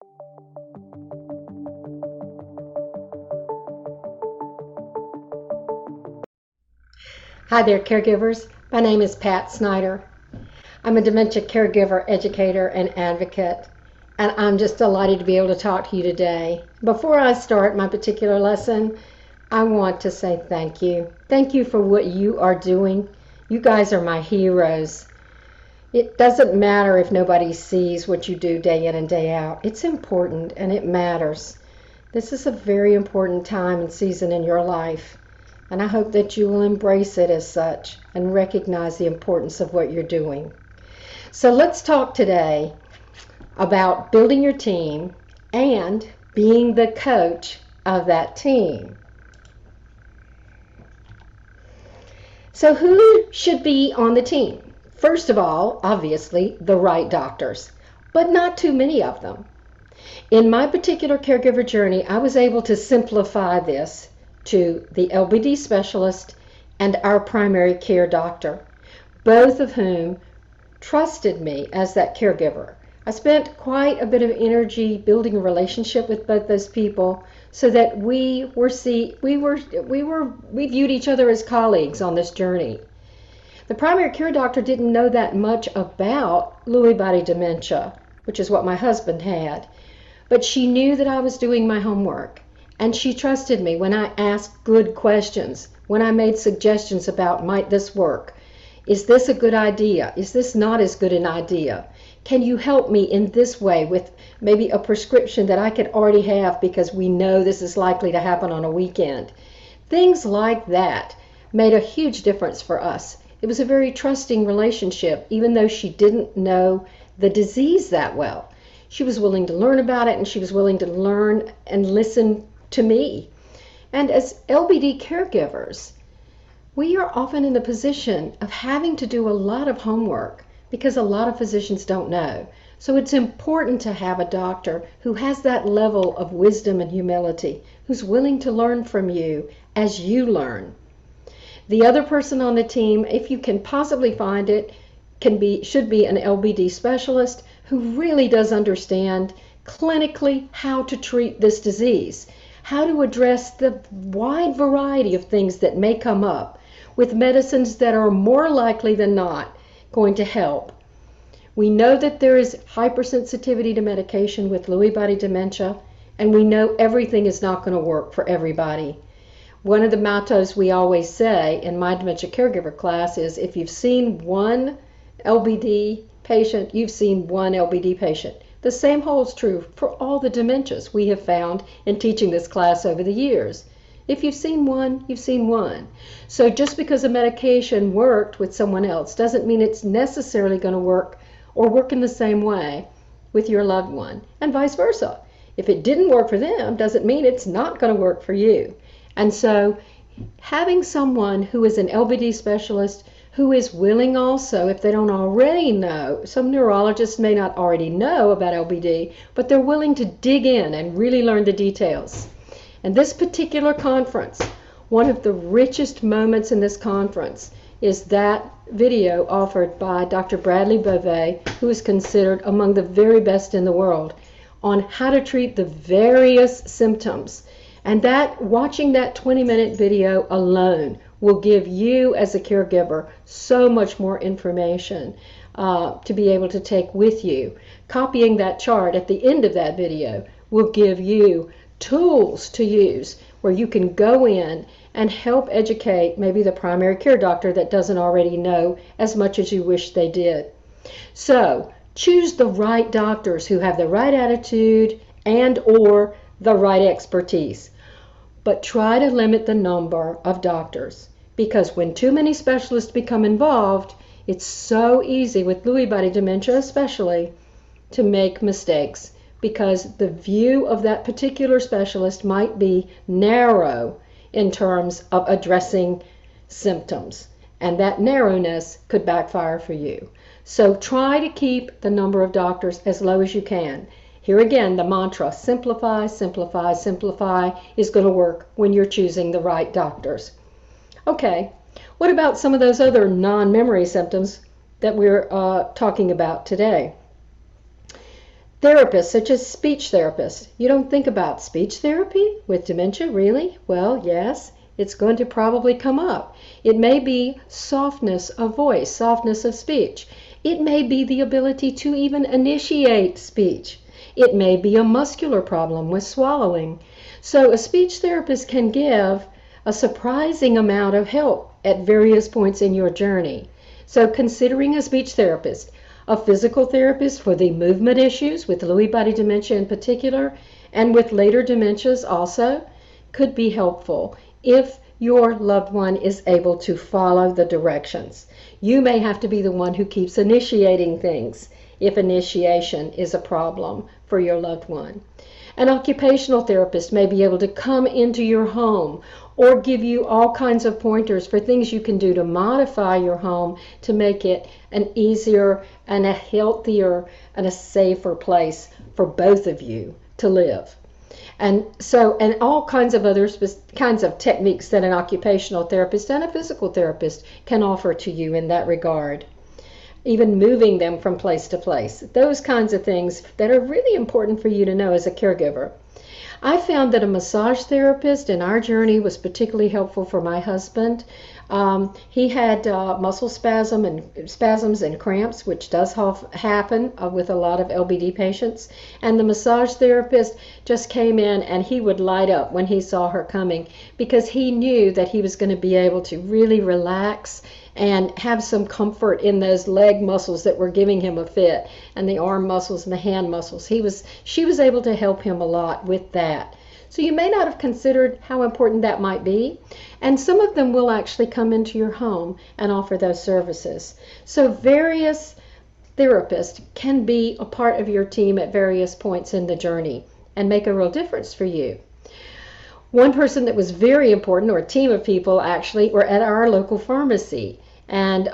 Hi there, caregivers. My name is Pat Snyder. I'm a dementia caregiver, educator, and advocate, and I'm just delighted to be able to talk to you today. Before I start my particular lesson, I want to say thank you. Thank you for what you are doing. You guys are my heroes. It doesn't matter if nobody sees what you do day in and day out. It's important and it matters. This is a very important time and season in your life. And I hope that you will embrace it as such and recognize the importance of what you're doing. So let's talk today about building your team and being the coach of that team. So who should be on the team? First of all, obviously, the right doctors, but not too many of them. In my particular caregiver journey, I was able to simplify this to the LBD specialist and our primary care doctor, both of whom trusted me as that caregiver. I spent quite a bit of energy building a relationship with both those people so that we viewed each other as colleagues on this journey. The primary care doctor didn't know that much about Lewy body dementia, which is what my husband had, but she knew that I was doing my homework. And she trusted me when I asked good questions, when I made suggestions about, might this work? Is this a good idea? Is this not as good an idea? Can you help me in this way with maybe a prescription that I could already have because we know this is likely to happen on a weekend? Things like that made a huge difference for us. It was a very trusting relationship, even though she didn't know the disease that well. She was willing to learn about it, and she was willing to learn and listen to me. And as LBD caregivers, we are often in the position of having to do a lot of homework because a lot of physicians don't know. So it's important to have a doctor who has that level of wisdom and humility, who's willing to learn from you as you learn. The other person on the team, if you can possibly find it, should be an LBD specialist who really does understand clinically how to treat this disease, how to address the wide variety of things that may come up with medicines that are more likely than not going to help. We know that there is hypersensitivity to medication with Lewy body dementia, and we know everything is not going to work for everybody. One of the mottos we always say in my dementia caregiver class is, if you've seen one LBD patient, you've seen one LBD patient. The same holds true for all the dementias we have found in teaching this class over the years. If you've seen one, you've seen one. So just because a medication worked with someone else doesn't mean it's necessarily going to work or work in the same way with your loved one, and vice versa. If it didn't work for them doesn't mean it's not going to work for you. And so having someone who is an LBD specialist who is willing also, if they don't already know, some neurologists may not already know about LBD, but they're willing to dig in and really learn the details. And this particular conference, one of the richest moments in this conference is that video offered by Dr. Bradley Bove, who is considered among the very best in the world, on how to treat the various symptoms. And watching that 20-minute video alone will give you as a caregiver so much more information to be able to take with you. Copying that chart at the end of that video will give you tools to use where you can go in and help educate maybe the primary care doctor that doesn't already know as much as you wish they did. So choose the right doctors who have the right attitude and or the right expertise. But try to limit the number of doctors, because when too many specialists become involved, it's so easy with Lewy body dementia especially to make mistakes, because the view of that particular specialist might be narrow in terms of addressing symptoms, and that narrowness could backfire for you. So try to keep the number of doctors as low as you can. Here again, the mantra, simplify, simplify, simplify, is going to work when you're choosing the right doctors. Okay, what about some of those other non-memory symptoms that we're talking about today? Therapists, such as speech therapists. You don't think about speech therapy with dementia, really? Well, yes, it's going to probably come up. It may be softness of voice, softness of speech. It may be the ability to even initiate speech. It may be a muscular problem with swallowing. So a speech therapist can give a surprising amount of help at various points in your journey. So considering a speech therapist, a physical therapist for the movement issues with Lewy body dementia in particular, and with later dementias also, could be helpful if your loved one is able to follow the directions. You may have to be the one who keeps initiating things if initiation is a problem for your loved one. An occupational therapist may be able to come into your home or give you all kinds of pointers for things you can do to modify your home to make it an easier and a healthier and a safer place for both of you to live. And all kinds of other kinds of techniques that an occupational therapist and a physical therapist can offer to you in that regard. Even moving them from place to place. Those kinds of things that are really important for you to know as a caregiver. I found that a massage therapist in our journey was particularly helpful for my husband. He had muscle spasms and cramps, which does happen with a lot of LBD patients. And the massage therapist just came in and he would light up when he saw her coming because he knew that he was going to be able to really relax and have some comfort in those leg muscles that were giving him a fit, and the arm muscles and the hand muscles. She was able to help him a lot with that. So you may not have considered how important that might be, and some of them will actually come into your home and offer those services. So various therapists can be a part of your team at various points in the journey and make a real difference for you. One person that was very important, or a team of people actually, were at our local pharmacy. And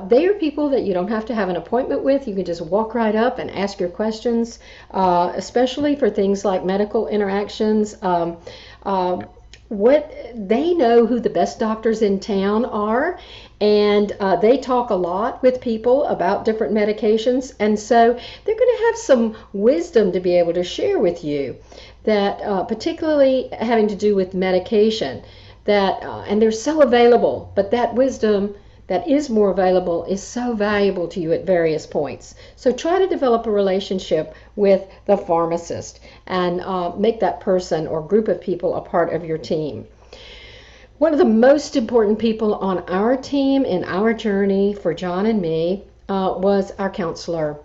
they are people that you don't have to have an appointment with. You can just walk right up and ask your questions, especially for things like medical interactions. What they know who the best doctors in town are, and they talk a lot with people about different medications, and so they're going to have some wisdom to be able to share with you, that particularly having to do with medication, that and they're so available, but that wisdom that is more available is so valuable to you at various points. So try to develop a relationship with the pharmacist and make that person or group of people a part of your team. One of the most important people on our team in our journey for John and me was our counselor.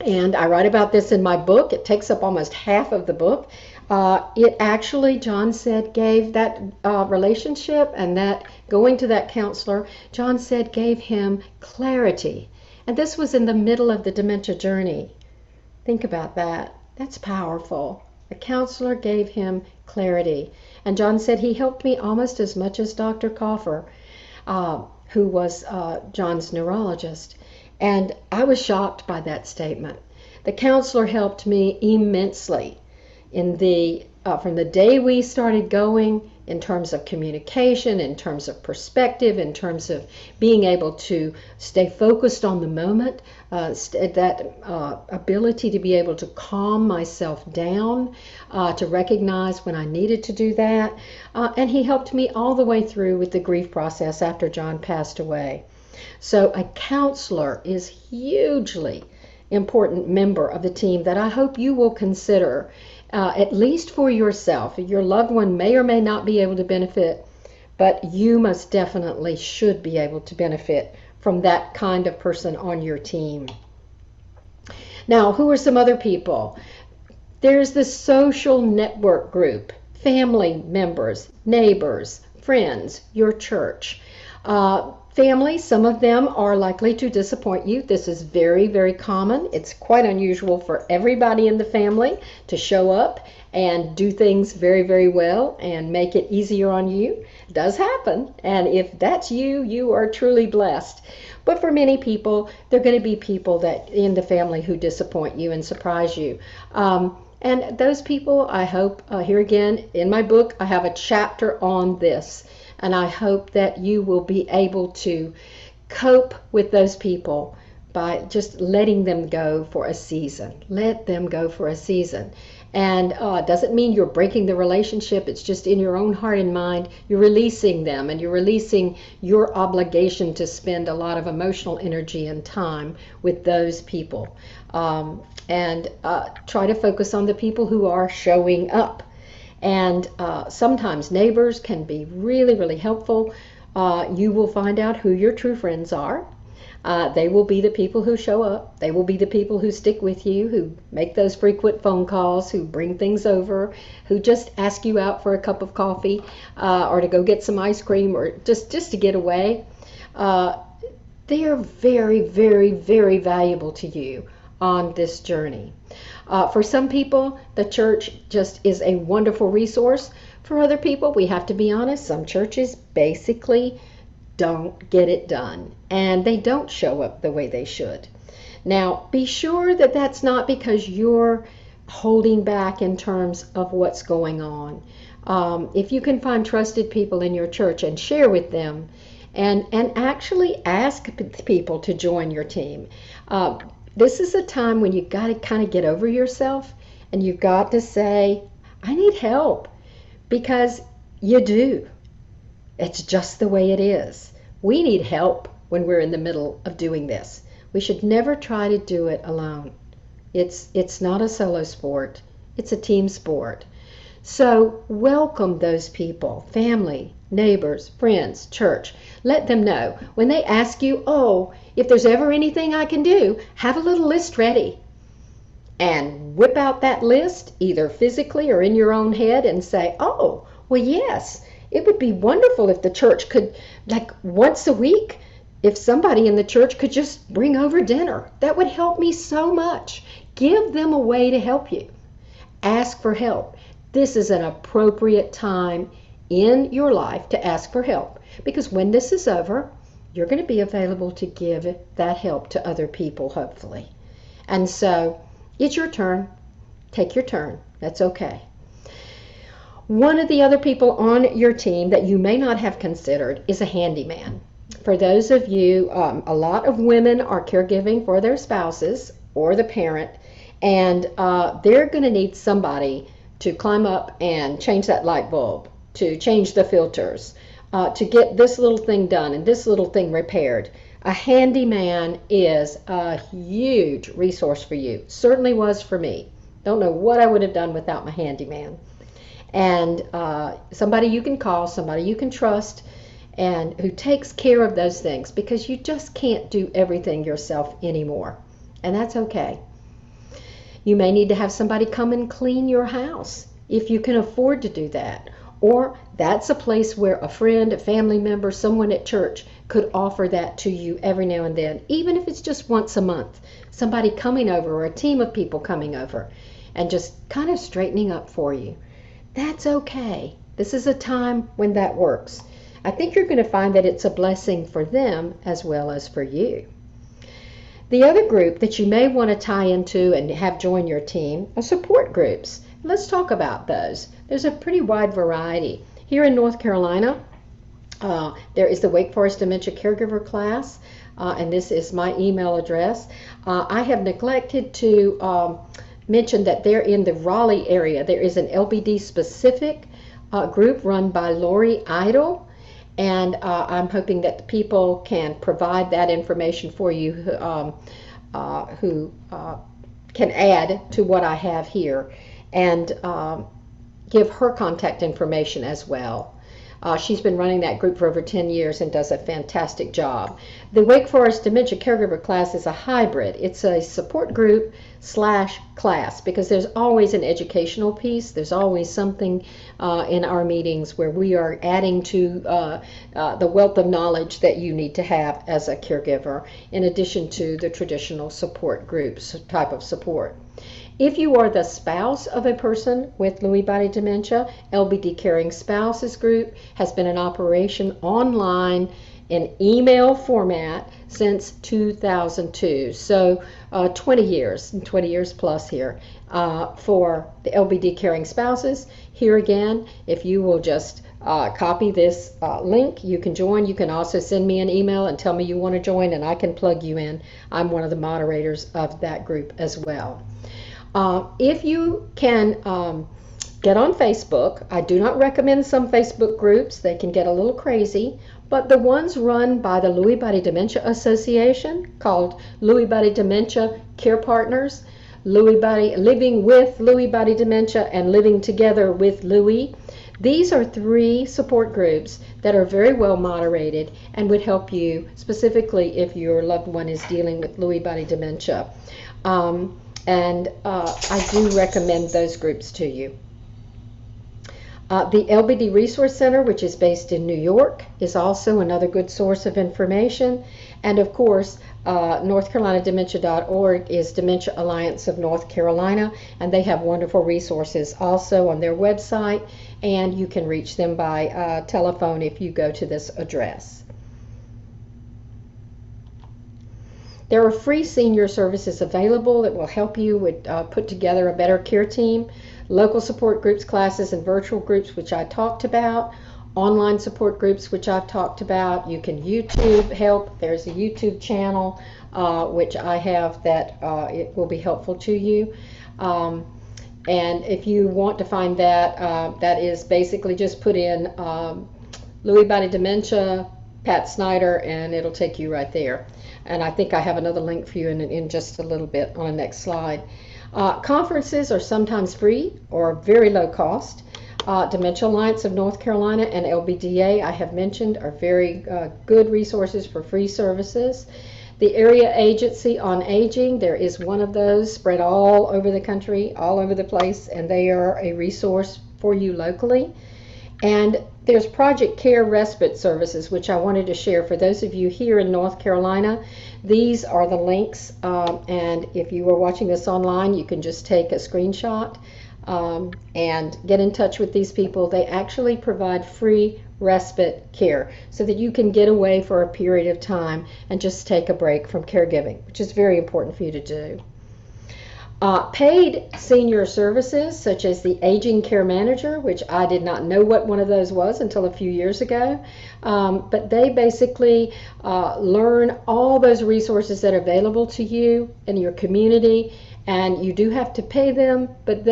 And I write about this in my book. It takes up almost half of the book. It actually, John said, gave that relationship and that going to that counselor, John said, gave him clarity. And this was in the middle of the dementia journey. Think about that. That's powerful. The counselor gave him clarity. And John said he helped me almost as much as Dr. Coffer, who was John's neurologist. And I was shocked by that statement. The counselor helped me immensely in from the day we started going, in terms of communication, in terms of perspective, in terms of being able to stay focused on the moment, that ability to be able to calm myself down, to recognize when I needed to do that. And he helped me all the way through with the grief process after John passed away. So a counselor is hugely important member of the team that I hope you will consider, at least for yourself. Your loved one may or may not be able to benefit, but you most definitely should be able to benefit from that kind of person on your team. Now, who are some other people? There's the social network group, family members, neighbors, friends, your church. Family, some of them are likely to disappoint you. This is very, very common. It's quite unusual for everybody in the family to show up and do things very, very well and make it easier on you. It does happen. And if that's you, you are truly blessed. But for many people, there are going to be people that in the family who disappoint you and surprise you. And those people, I hope, here again, in my book, I have a chapter on this. And I hope that you will be able to cope with those people by just letting them go for a season. Let them go for a season. And it doesn't mean you're breaking the relationship. It's just in your own heart and mind, you're releasing them, and you're releasing your obligation to spend a lot of emotional energy and time with those people. And try to focus on the people who are showing up. And sometimes neighbors can be really, really helpful. You will find out who your true friends are. They will be the people who show up. They will be the people who stick with you, who make those frequent phone calls, who bring things over, who just ask you out for a cup of coffee or to go get some ice cream or just to get away. They are very, very, very valuable to you on this journey. For some people, the church just is a wonderful resource. For other people, we have to be honest, some churches basically don't get it done, and they don't show up the way they should. Now, be sure that that's not because you're holding back in terms of what's going on. If you can find trusted people in your church and share with them, and actually ask people to join your team. This is a time when you've got to kind of get over yourself, and you've got to say, I need help, because you do. It's just the way it is. We need help when we're in the middle of doing this. We should never try to do it alone. It's not a solo sport. It's a team sport. So welcome those people, family, neighbors, friends, church. Let them know. When they ask you, oh, if there's ever anything I can do, have a little list ready. And whip out that list, either physically or in your own head, and say, oh, well, yes, it would be wonderful if the church could, like once a week, if somebody in the church could just bring over dinner. That would help me so much. Give them a way to help you. Ask for help. This is an appropriate time in your life to ask for help, because when this is over, you're going to be available to give that help to other people, hopefully. And so it's your turn. Take your turn. That's okay. One of the other people on your team that you may not have considered is a handyman. For those of you, a lot of women are caregiving for their spouses or the parent, and they're going to need somebody to climb up and change that light bulb, to change the filters, to get this little thing done and this little thing repaired. A handyman is a huge resource for you. Certainly was for me. Don't know what I would have done without my handyman. And somebody you can call, somebody you can trust, and who takes care of those things, because you just can't do everything yourself anymore. And that's okay. You may need to have somebody come and clean your house if you can afford to do that. Or that's a place where a friend, a family member, someone at church could offer that to you every now and then, even if it's just once a month. Somebody coming over, or a team of people coming over and just kind of straightening up for you. That's okay. This is a time when that works. I think you're going to find that it's a blessing for them as well as for you. The other group that you may want to tie into and have join your team are support groups. Let's talk about those. There's a pretty wide variety. Here in North Carolina, there is the Wake Forest Dementia Caregiver class, and this is my email address. I have neglected to mention that there in the Raleigh area, there is an LBD specific group run by Lori Idle, and I'm hoping that the people can provide that information for you who can add to what I have here, and give her contact information as well. She's been running that group for over 10 years and does a fantastic job. The Wake Forest Dementia Caregiver class is a hybrid. It's a support group / class, because there's always an educational piece. There's always something in our meetings where we are adding to the wealth of knowledge that you need to have as a caregiver, in addition to the traditional support groups type of support. If you are the spouse of a person with Lewy body dementia, LBD Caring Spouses Group has been in operation online in email format since 2002. So 20 years plus here for the LBD Caring Spouses. Here again, if you will just copy this link. You can join. You can also send me an email and tell me you want to join, and I can plug you in. I'm one of the moderators of that group as well. If you can get on Facebook, I do not recommend some Facebook groups. They can get a little crazy, but the ones run by the Lewy Body Dementia Association, called Lewy Body Dementia Care Partners, Living with Lewy Body Dementia, and Living Together with Lewy. These are 3 support groups that are very well moderated and would help you specifically if your loved one is dealing with Lewy body dementia. I do recommend those groups to you. The LBD Resource Center, which is based in New York, is also another good source of information. And of course, NorthCarolinaDementia.org is Dementia Alliance of North Carolina, and they have wonderful resources also on their website, and you can reach them by telephone if you go to this address. There are free senior services available that will help you with put together a better care team. Local support groups, classes, and virtual groups, which I talked about. Online support groups, which I've talked about. You can YouTube help. There's a YouTube channel which I have that it will be helpful to you. And if you want to find that, that is basically just put in Lewy body dementia, Pat Snyder, and it'll take you right there. And I think I have another link for you in just a little bit on the next slide. Conferences are sometimes free or very low cost. Dementia Alliance of North Carolina and LBDA, I have mentioned, are very good resources for free services. The Area Agency on Aging, there is one of those spread all over the country, all over the place, and they are a resource for you locally. And there's Project Care Respite Services, which I wanted to share for those of you here in North Carolina. These are the links, and if you are watching this online, you can just take a screenshot and get in touch with these people. They actually provide free respite care so that you can get away for a period of time and just take a break from caregiving, which is very important for you to do. Paid senior services such as the Aging Care Manager, which I did not know what one of those was until a few years ago, but they basically learn all those resources that are available to you in your community, and you do have to pay them, but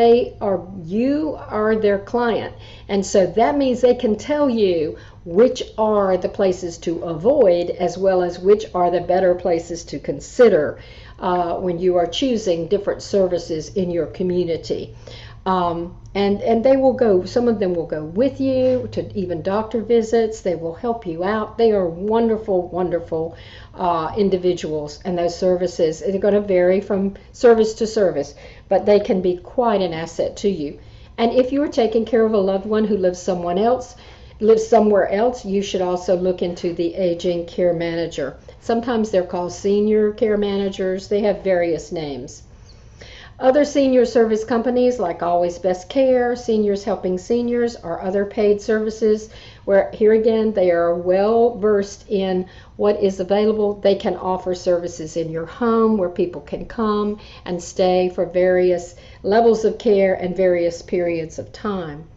you are their client, and so that means they can tell you which are the places to avoid as well as which are the better places to consider when you are choosing different services in your community. And they will go, some of them will go with you to even doctor visits. They will help you out. They are wonderful, wonderful individuals, and those services are going to vary from service to service, but they can be quite an asset to you. And if you are taking care of a loved one who lives somewhere else, you should also look into the Aging Care Manager. Sometimes they're called Senior Care Managers. They have various names. Other senior service companies like Always Best Care, Seniors Helping Seniors, or other paid services where, here again, they are well versed in what is available. They can offer services in your home where people can come and stay for various levels of care and various periods of time.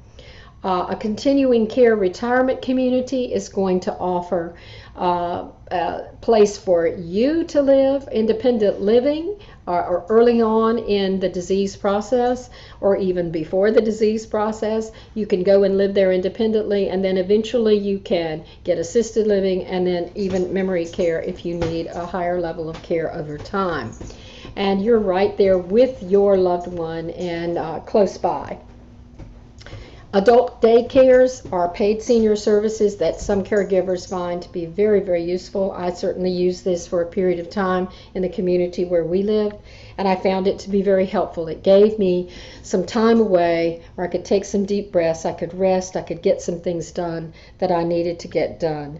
A continuing care retirement community is going to offer a place for you to live, independent living, or early on in the disease process, or even before the disease process. You can go and live there independently, and then eventually you can get assisted living and then even memory care if you need a higher level of care over time. And you're right there with your loved one and close by. Adult daycares are paid senior services that some caregivers find to be very, very useful. I certainly used this for a period of time in the community where we lived, and I found it to be very helpful. It gave me some time away where I could take some deep breaths, I could rest, I could get some things done that I needed to get done.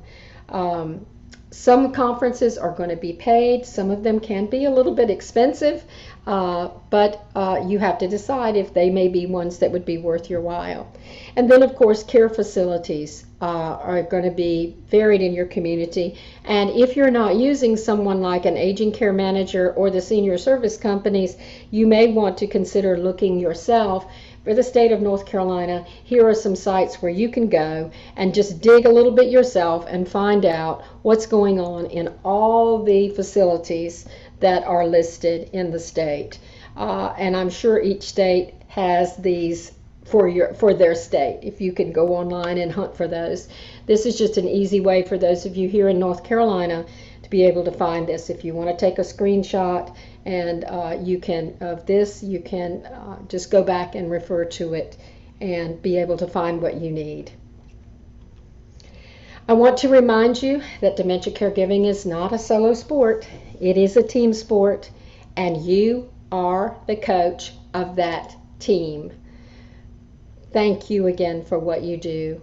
Some conferences are going to be paid. Some of them can be a little bit expensive, but you have to decide if they may be ones that would be worth your while. And then, of course, care facilities are going to be varied in your community. And if you're not using someone like an aging care manager or the senior service companies, you may want to consider looking yourself for the state of North Carolina, here are some sites where you can go and just dig a little bit yourself and find out what's going on in all the facilities that are listed in the state. And I'm sure each state has these for their state, if you can go online and hunt for those. This is just an easy way for those of you here in North Carolina to be able to find this. If you want to take a screenshot and you can just go back and refer to it and be able to find what you need. I want to remind you that dementia caregiving is not a solo sport. It is a team sport, and you are the coach of that team. Thank you again for what you do.